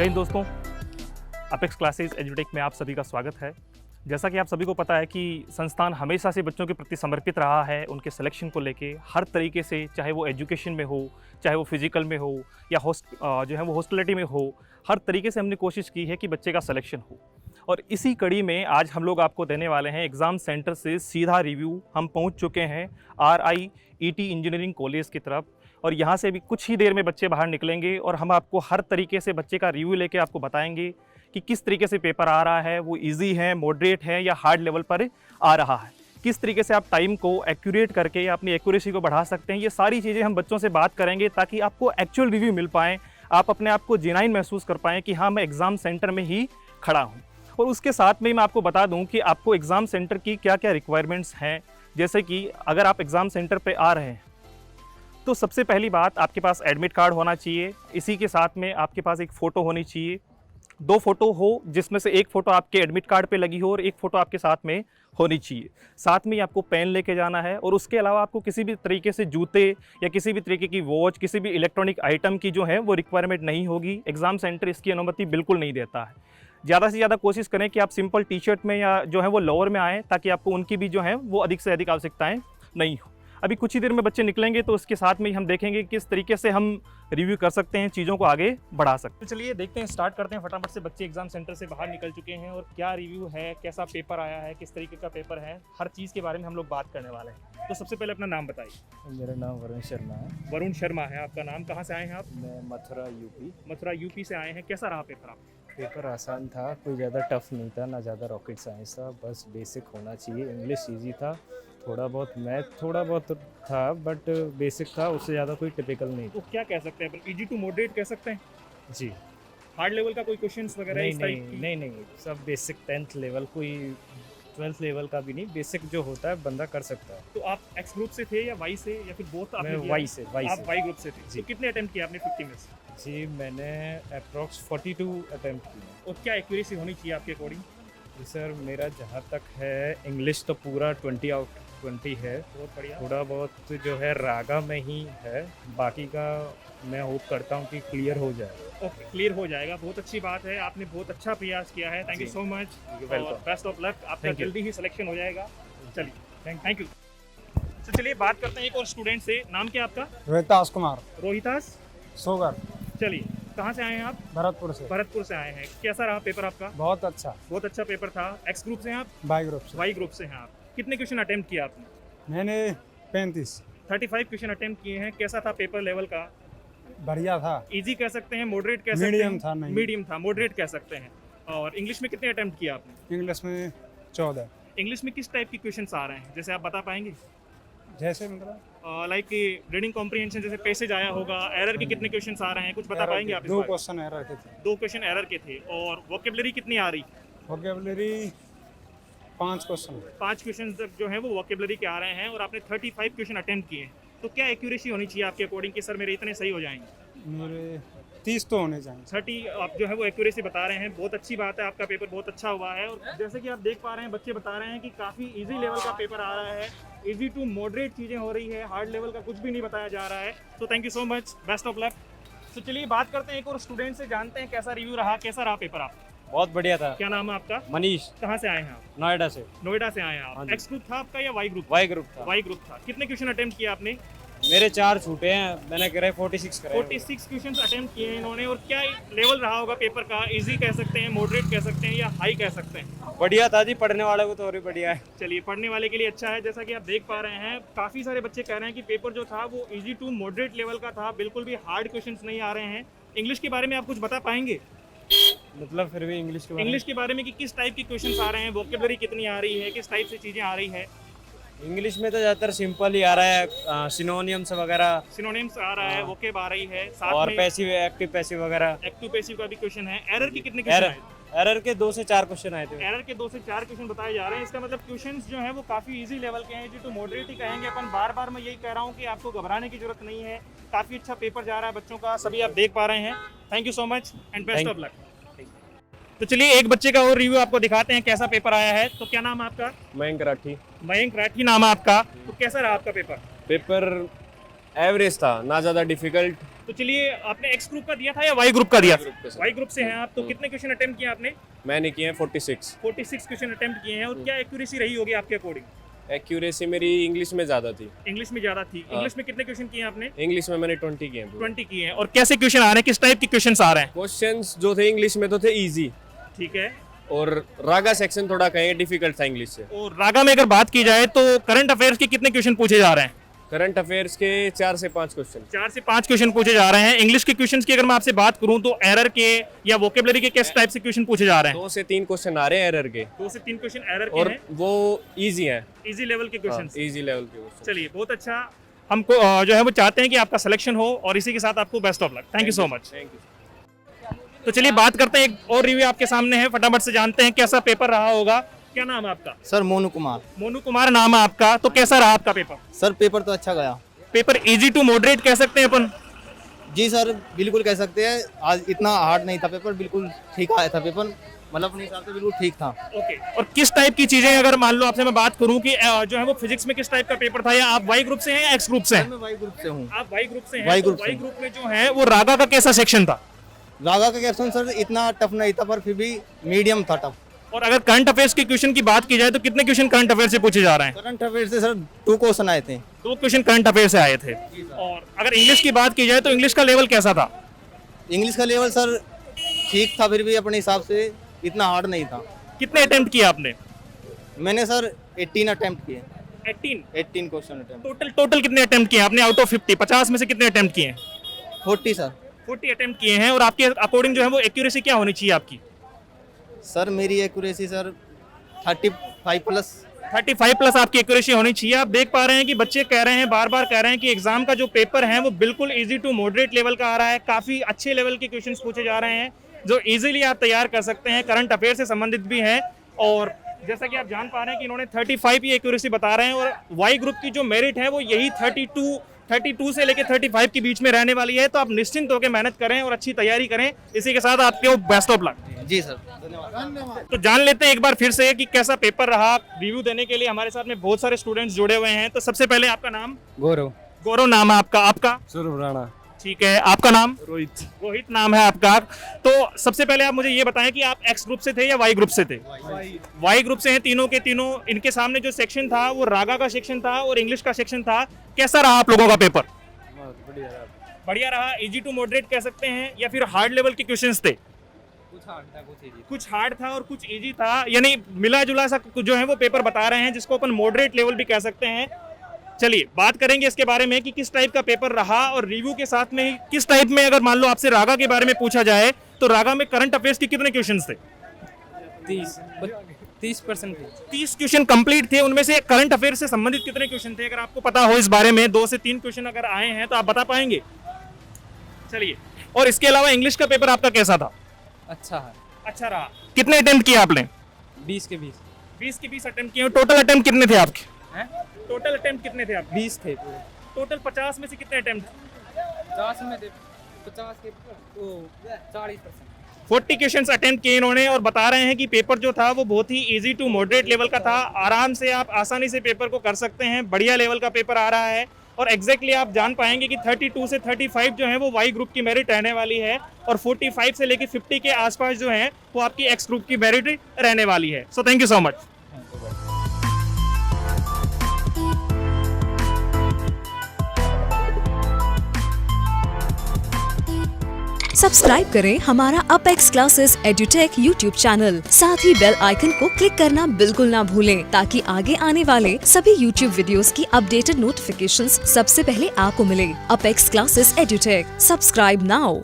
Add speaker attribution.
Speaker 1: जय हिंद दोस्तों, apex classes एजुटेक में आप सभी का स्वागत है। जैसा कि आप सभी को पता है कि संस्थान हमेशा से बच्चों के प्रति समर्पित रहा है। उनके सिलेक्शन को लेके हर तरीके से, चाहे वो एजुकेशन में हो, चाहे वो फिजिकल में हो या हॉस्टलिटी में हो, हर तरीके से हमने कोशिश की है कि बच्चे का सिलेक्शन हो। और इसी कड़ी में आज हम लोग आपको देने वाले हैं एग्ज़ाम सेंटर से सीधा रिव्यू। हम पहुंच चुके हैं RIET इंजीनियरिंग कॉलेज की तरफ और यहाँ से भी कुछ ही देर में बच्चे बाहर निकलेंगे और हम आपको हर तरीके से बच्चे का रिव्यू लेके आपको बताएंगे कि किस तरीके से पेपर आ रहा है, वो इजी है, मॉडरेट है या हार्ड लेवल पर आ रहा है, किस तरीके से आप टाइम को एक्यूरेट करके या अपनी एक्यूरेसी को बढ़ा सकते हैं। ये सारी चीज़ें हम बच्चों से बात करेंगे ताकि आपको एक्चुअल रिव्यू मिल पाएँ, आप अपने आप को जेन्युइन महसूस कर पाएँ कि हाँ, मैं एग्ज़ाम सेंटर में ही खड़ा हूँ। और उसके साथ में मैं आपको बता दूं कि आपको एग्ज़ाम सेंटर की क्या क्या रिक्वायरमेंट्स हैं। जैसे कि अगर आप एग्ज़ाम सेंटर पे आ रहे हैं तो सबसे पहली बात, आपके पास एडमिट कार्ड होना चाहिए। इसी के साथ में आपके पास एक फ़ोटो होनी चाहिए, 2 फ़ोटो हो जिसमें से एक फ़ोटो आपके एडमिट कार्ड पे लगी हो और एक फ़ोटो आपके साथ में होनी चाहिए। साथ में ही आपको पेन लेके जाना है और उसके अलावा आपको किसी भी तरीके से जूते या किसी भी तरीके की वॉच, किसी भी इलेक्ट्रॉनिक आइटम की जो है वो रिक्वायरमेंट नहीं होगी। एग्ज़ाम सेंटर इसकी अनुमति बिल्कुल नहीं देता है। ज़्यादा से ज़्यादा कोशिश करें कि आप सिंपल टी शर्ट में या जो है वो लोअर में आएँ ताकि आपको उनकी भी जो है वो अधिक से अधिक आवश्यकताएँ नहीं हो। अभी कुछ ही देर में बच्चे निकलेंगे तो उसके साथ में ही हम देखेंगे किस तरीके से हम रिव्यू कर सकते हैं, चीज़ों को आगे बढ़ा सकते हैं। चलिए देखते हैं, स्टार्ट करते हैं फटाफट से। बच्चे एग्जाम सेंटर से बाहर निकल चुके हैं और क्या रिव्यू है, कैसा पेपर आया है, किस तरीके का पेपर है, हर चीज़ के बारे में हम लोग बात करने वाले हैं। तो सबसे पहले अपना नाम बताइए।
Speaker 2: मेरा नाम वरुण शर्मा है।
Speaker 1: वरुण शर्मा है आपका नाम। कहाँ से आए हैं आप?
Speaker 2: मैं मथुरा यूपी।
Speaker 1: मथुरा यूपी से आए हैं। कैसा रहा पेपर आपका?
Speaker 2: पेपर आसान था, कोई ज़्यादा टफ नहीं था, ना ज़्यादा रॉकेट साइंस था, बस बेसिक होना चाहिए। इंग्लिश इजी था, थोड़ा बहुत मैथ थोड़ा बहुत था बट बेसिक था, उससे ज़्यादा कोई टिपिकल नहीं था।
Speaker 1: तो क्या कह सकते हैं, इजी टू मॉडरेट कह सकते हैं?
Speaker 2: जी
Speaker 1: हार्ड लेवल का कोई क्वेश्चंस वगैरह इस टाइप की?
Speaker 2: नहीं, सब बेसिक 10th लेवल, कोई 12th लेवल का भी नहीं, बेसिक जो होता है बंदा कर सकता है।
Speaker 1: तो आप एक्स ग्रुप से थे या वाई से या फिर बोथ?
Speaker 2: मैं वाई से।
Speaker 1: आप वाई ग्रुप से थे।
Speaker 2: जी।
Speaker 1: तो कितने अटेम्प्ट किए आपने 50 में से?
Speaker 2: जी मैंने अप्रॉक्स 42 अटैम्प्ट किए।
Speaker 1: और क्या एक्यूरेसी होनी चाहिए आपके अकॉर्डिंग?
Speaker 2: जी सर, मेरा जहाँ तक है इंग्लिश तो पूरा 20 आउट 20 है।
Speaker 1: बहुत बढ़िया।
Speaker 2: थोड़ा बहुत जो है रागा में ही है, बाकी का मैं होप करता हूँ कि क्लियर हो जाए।
Speaker 1: ओके, क्लियर हो जाएगा। बहुत अच्छी बात है, आपने बहुत अच्छा प्रयास किया है। Thank you
Speaker 2: ji.
Speaker 1: So much,
Speaker 2: welcome.
Speaker 1: Best of luck. आपका
Speaker 2: Thank you.
Speaker 1: जल्दी ही सिलेक्शन हो जाएगा। चलिए, थैंक यू। तो चलिए बात करते हैं एक और स्टूडेंट से। नाम क्या आपका?
Speaker 3: रोहितास कुमार
Speaker 1: रोहितास।
Speaker 3: सोगर,
Speaker 1: चलिए, कहाँ से आए हैं आप?
Speaker 3: भरतपुर से।
Speaker 1: भरतपुर से आए हैं। कैसा रहा पेपर आपका?
Speaker 3: बहुत अच्छा।
Speaker 1: बहुत अच्छा पेपर था। एक्स ग्रुप से हैं आप?
Speaker 3: बाई ग्रुप से
Speaker 1: वाई ग्रुप से हैं आप। कितने क्वेश्चन अटेम्प्ट किया आपने?
Speaker 3: मैंने 35।
Speaker 1: 35 क्वेश्चन अटेम्प्ट किए हैं। कैसा था पेपर लेवल का?
Speaker 3: बढ़िया था।
Speaker 1: इजी कह सकते हैं, मॉडरेट कह सकते हैं?
Speaker 3: मीडियम था। नहीं,
Speaker 1: मीडियम था, मॉडरेट कह सकते हैं। और इंग्लिश में कितने अटेम्प्ट किया आपने?
Speaker 3: इंग्लिश में 14।
Speaker 1: इंग्लिश में किस टाइप की क्वेश्चंस आ रहे हैं, जैसे आप बता पाएंगे?
Speaker 3: जैसे मतलब
Speaker 1: लाइक रीडिंग कॉम्प्रिहेंशन, जैसे पैसेज आया होगा, एरर के कितने क्वेश्चंस आ रहे हैं, कुछ बता पाएंगे आप?
Speaker 3: 2 क्वेश्चन एरर के थे।
Speaker 1: 2 क्वेश्चन एरर के थे। और वोकेबलरी कितनी आ रही?
Speaker 3: Vocabulary 5 question.
Speaker 1: 5 क्वेश्चन तक जो है वो वोकेबलरी के आ रहे हैं और आपने 35 क्वेश्चन अटेम्प्ट किए हैं। तो क्या एक्यूरेसी होनी चाहिए आपके अकॉर्डिंग कि सर मेरे इतने सही हो जाएंगे?
Speaker 3: मेरे 30 तो होने चाहिए।
Speaker 1: 30 आप जो है वो एक्यूरेसी बता रहे हैं। बहुत अच्छी बात है, आपका पेपर बहुत अच्छा हुआ है। और जैसे कि आप देख पा रहे हैं, बच्चे बता रहे हैं कि काफ़ी इजी लेवल का पेपर आ रहा है, इजी टू मॉडरेट चीज़ें हो रही है, हार्ड लेवल का कुछ भी नहीं बताया जा रहा है। तो thank you so much, best of luck. तो चलिए बात करते हैं एक और स्टूडेंट से, जानते हैं कैसा रिव्यू रहा, कैसा रहा पेपर आपका?
Speaker 2: बहुत बढ़िया था।
Speaker 1: क्या नाम है आपका?
Speaker 2: मनीष,
Speaker 1: कहाँ से आए हैं आप?
Speaker 2: नोएडा से।
Speaker 1: नोएडा से आए हैं
Speaker 2: हाँ
Speaker 1: आप।
Speaker 2: जी।
Speaker 1: एक्स ग्रुप था आपका या वाई ग्रुप?
Speaker 2: वाई ग्रुप था।
Speaker 1: वाई ग्रुप था। कितने क्वेश्चन अटेम्प्ट किया आपने?
Speaker 2: मेरे 4 छूटे हैं, मैंने करे 46 करे।
Speaker 1: 46 क्वेश्चन अटेम्प्ट किए हैं इन्होंने। और क्या लेवल रहा होगा पेपर का? इजी कह सकते हैं, मॉडरेट कह सकते हैं या हाई कह सकते हैं?
Speaker 2: बढ़िया था जी, पढ़ने वाले को तो और भी बढ़िया है।
Speaker 1: चलिए, पढ़ने वाले के लिए अच्छा है। जैसा कि आप देख पा रहे हैं, काफ़ी सारे बच्चे कह रहे हैं कि पेपर जो था वो इजी टू मॉडरेट लेवल का था, बिल्कुल भी हार्ड क्वेश्चंस नहीं आ रहे हैं। इंग्लिश के बारे में आप कुछ बता पाएंगे?
Speaker 2: मतलब फिर भी इंग्लिश के
Speaker 1: इंग्लिश के बारे में कि किस टाइप की क्वेश्चंस आ रहे हैं, वोकेबलरी कितनी आ रही है, किस टाइप से चीज़ें आ रही है?
Speaker 2: इंग्लिश में तो ज़्यादातर सिंपल ही आ रहा है, सिनोनियम्स वगैरह
Speaker 1: सिनोनिम्स आ रहा है, वोकेब आ रही है, साथ
Speaker 2: और
Speaker 1: में
Speaker 2: पैसिव एक्टिव पैसिव वगैरह।
Speaker 1: एक्टिव पैसिव का भी क्वेश्चन है। एरर के कितने क्वेश्चन आए?
Speaker 2: एरर के 2 से 4 क्वेश्चन आए थे।
Speaker 1: एरर के 2 से 4 क्वेश्चन बताए जा रहे हैं। इसका मतलब क्वेश्चंस जो है वो काफ़ी इजी लेवल के हैं, जी तो मॉडरेट ही कहेंगे अपन। बार बार मैं यही कह रहा हूँ कि आपको घबराने की जरूरत नहीं है। काफ़ी अच्छा पेपर जा रहा है बच्चों का, सभी आप देख पा रहे हैं। Thank you so much and best of luck. तो चलिए एक बच्चे का और रिव्यू आपको दिखाते हैं कैसा पेपर आया है। तो क्या नाम है आपका?
Speaker 2: मयंक राठी।
Speaker 1: मयंक राठी नाम है आपका। तो कैसा रहा आपका पेपर?
Speaker 2: पेपर एवरेज था, ना ज़्यादा डिफिकल्ट।
Speaker 1: तो तो चलिए, आपने एक्स ग्रुप का दिया था या वाई ग्रुप का दिया?
Speaker 4: ग्रुप के साथ।
Speaker 1: वाई ग्रुप से हैं आप, तो कितने क्वेश्चन अटेम्प्ट किए आपने?
Speaker 4: मैंने किए हैं 46।
Speaker 1: 46 क्वेश्चन अटेम्प्ट किए हैं, और क्या एक्यूरेसी रही होगी आपके अकॉर्डिंग?
Speaker 4: एक्यूरेसी मेरी इंग्लिश में ज़्यादा थी।
Speaker 1: इंग्लिश में ज़्यादा थी। इंग्लिश में कितने क्वेश्चन किए हैं आपने?
Speaker 4: इंग्लिश में मैंने 20 किए हैं।
Speaker 1: 20 किए हैं। और कैसे क्वेश्चन आ रहे हैं, किस टाइप के क्वेश्चन आ रहे हैं?
Speaker 4: क्वेश्चंस जो थे इंग्लिश में तो थे इजी,
Speaker 1: ठीक है।
Speaker 4: और रागा सेक्शन थोड़ा कहेंगे डिफिकल्ट था इंग्लिश से।
Speaker 1: और रागा में अगर बात की जाए तो करंट अफेयर्स के कितने क्वेश्चन पूछे जा रहे हैं?
Speaker 4: करंट अफेयर्स के 4 से 5 क्वेश्चन।
Speaker 1: 4 से 5 क्वेश्चन पूछे जा रहे हैं। इंग्लिश के क्वेश्चंस की अगर मैं आपसे बात करूं तो एरर के या वोकेबलरी के किस टाइप से क्वेश्चन पूछे जा रहे हैं?
Speaker 4: 2 से 3 क्वेश्चन आ रहे हैं एरर के,
Speaker 1: 2 से 3 क्वेश्चन एरर के
Speaker 4: और
Speaker 1: हैं,
Speaker 4: वो इजी हैं,
Speaker 1: इजी लेवल के क्वेश्चन।
Speaker 4: इजी लेवल के क्वेश्चन।
Speaker 1: चलिए, बहुत अच्छा। हमको जो है वो चाहते हैं कि आपका सिलेक्शन हो, और इसी के साथ आपको best of luck. Thank you so much.
Speaker 4: Thank you.
Speaker 1: तो चलिए बात करते हैं, एक और रिव्यू आपके सामने है, फटाफट से जानते हैं कैसा पेपर रहा होगा। क्या नाम है आपका?
Speaker 5: सर मोनू कुमार।
Speaker 1: मोनू कुमार नाम है आपका। तो कैसा रहा आपका पेपर?
Speaker 5: सर पेपर तो अच्छा गया।
Speaker 1: पेपर इजी टू मॉडरेट कह सकते हैं अपन?
Speaker 5: जी सर बिल्कुल कह सकते हैं, आज इतना हार्ड नहीं था पेपर, बिल्कुल ठीक आया था पेपर, मतलब अपने हिसाब से बिल्कुल ठीक था।
Speaker 1: ओके। और किस टाइप की चीजें, अगर मान लो आपसे मैं बात करूं कि जो है वो फिजिक्स में किस टाइप का पेपर था, या आप वाई ग्रुप से हैं या एक्स ग्रुप से हैं?
Speaker 5: मैं वाई ग्रुप से हूँ।
Speaker 1: आप वाई ग्रुप से हैं।
Speaker 5: वाई
Speaker 1: तो
Speaker 5: ग्रुप
Speaker 1: वाई
Speaker 5: से।
Speaker 1: ग्रुप में जो है वो रागा का कैसा सेक्शन था?
Speaker 5: रागा का क्वेश्चन सर इतना टफ नहीं था, पर फिर भी मीडियम था टफ।
Speaker 1: और अगर करंट अफेयर्स के क्वेश्चन की बात की जाए तो कितने क्वेश्चन करंट अफेयर से पूछे जा रहे हैं?
Speaker 5: करंट अफेयर से सर 2 क्वेश्चन आए थे।
Speaker 1: 2 क्वेश्चन करंट अफेयर से आए थे। और अगर इंग्लिश की बात की जाए तो इंग्लिश का लेवल कैसा था?
Speaker 5: इंग्लिश का लेवल सर ठीक था, फिर भी अपने हिसाब से इतना हार्ड नहीं था।
Speaker 1: कितने अटेम्प्ट किए आपने?
Speaker 5: मैंने सर 18 अटेम्प्ट किए।
Speaker 1: 18
Speaker 5: क्वेश्चन अटेम्प्ट।
Speaker 1: टोटल कितने अटेम्प्ट किए आपने आउट ऑफ 50? 50 में से कितने अटेम्प्ट किए हैं?
Speaker 5: 40 सर।
Speaker 1: 40 अटेम्प्ट किए हैं। और आपके अकॉर्डिंग जो है वो एक्यूरेसी क्या होनी चाहिए आपकी?
Speaker 5: सर मेरी एक्यूरेसी सर 35 प्लस।
Speaker 1: 35 प्लस आपकी एक्यूरेसी होनी चाहिए। आप देख पा रहे हैं कि बच्चे कह रहे हैं, बार बार कह रहे हैं कि एग्जाम का जो पेपर है वो बिल्कुल इजी टू मॉडरेट लेवल का आ रहा है। काफी अच्छे लेवल के क्वेश्चंस पूछे जा रहे हैं जो इजीली आप तैयार कर सकते हैं, करंट अफेयर से संबंधित भी हैं। और जैसा कि आप जान पा रहे हैं कि इन्होंने 35 की एक्यूरेसी बता रहे हैं, और वाई ग्रुप की जो मेरिट है वो यही 32 से लेकर 35 के बीच में रहने वाली है। तो आप निश्चिंत होकर मेहनत करें और अच्छी तैयारी करें। इसी के साथ आपके बेस्ट ऑफ लक।
Speaker 5: जी सर धन्यवाद।
Speaker 1: तो जान लेते हैं एक बार फिर से कि कैसा पेपर रहा। रिव्यू देने के लिए हमारे साथ में बहुत सारे स्टूडेंट्स जुड़े हुए हैं। तो सबसे पहले आपका नाम?
Speaker 3: गौरव।
Speaker 1: गौरव नाम है आपका?
Speaker 3: सौरभ राणा।
Speaker 1: ठीक है। आपका नाम?
Speaker 3: रोहित।
Speaker 1: रोहित नाम है आपका। तो सबसे पहले आप मुझे ये बताएं कि आप एक्स ग्रुप से थे या वाई ग्रुप से थे? वाई ग्रुप से हैं तीनों के तीनों। इनके सामने जो सेक्शन था वो रागा का सेक्शन था और इंग्लिश का सेक्शन था। कैसा रहा आप लोगों का पेपर? बढ़िया रहा। इजी टू मॉडरेट कह सकते हैं, या फिर हार्ड लेवल के क्वेश्चंस थे? कुछ हार्ड था और कुछ इजी था, यानी मिला जुला सा जो है वो पेपर बता रहे हैं, जिसको अपन मॉडरेट लेवल भी कह सकते हैं। चलिए बात करेंगे इसके बारे में कि किस टाइप का पेपर रहा, और रिव्यू के साथ में किस टाइप में, अगर मान लो आपसे रागा के बारे में पूछा जाए तो रागा में करंट अफेयर्स के कितने क्वेश्चंस थे?
Speaker 3: 30%
Speaker 1: 30 क्वेश्चन कंप्लीट थे। उनमें से करंट अफेयर से संबंधित कितने क्वेश्चन थे? अगर आपको पता हो इस बारे में, 2 से 3 क्वेश्चन अगर आए हैं तो आप बता पाएंगे? चलिए। और इसके अलावा इंग्लिश का पेपर आपका कैसा था?
Speaker 3: अच्छा है।
Speaker 1: अच्छा रहा। कितने अटेम्प्ट किए आपने?
Speaker 3: 20 के 20।
Speaker 1: 20 के 20 अटेम्प्ट किए। टोटल अटेम्प्ट कितने थे आपके? टोटल अटेम्प्ट कितने थे आपके?
Speaker 3: 20 थे पूरे।
Speaker 1: टोटल 50 में से कितने अटेम्प्ट?
Speaker 3: 50 में थे 50 के 40%।
Speaker 1: 40 क्वेश्चंस अटेम्प्ट किए इन्होंने, और बता रहे हैं कि पेपर जो था वो बहुत ही इजी टू मॉडरेट लेवल का था। आराम से आप आसानी से पेपर को कर सकते हैं। बढ़िया लेवल का पेपर आ रहा है। और एग्जैक्टली आप जान पाएंगे कि 32 से 35 जो है वो वाई ग्रुप की मेरिट रहने वाली है, और 45 से लेकर 50 के आसपास जो है वो आपकी एक्स ग्रुप की मेरिट रहने वाली है। So thank you so much.
Speaker 6: Subscribe करें हमारा apex classes edutech YouTube channel. साथ ही बेल आइकन को क्लिक करना बिल्कुल ना भूलें, ताकि आगे आने वाले सभी यूट्यूब वीडियोस की अपडेटेड नोटिफिकेशंस सबसे पहले आपको मिले। Apex classes edutech, subscribe now.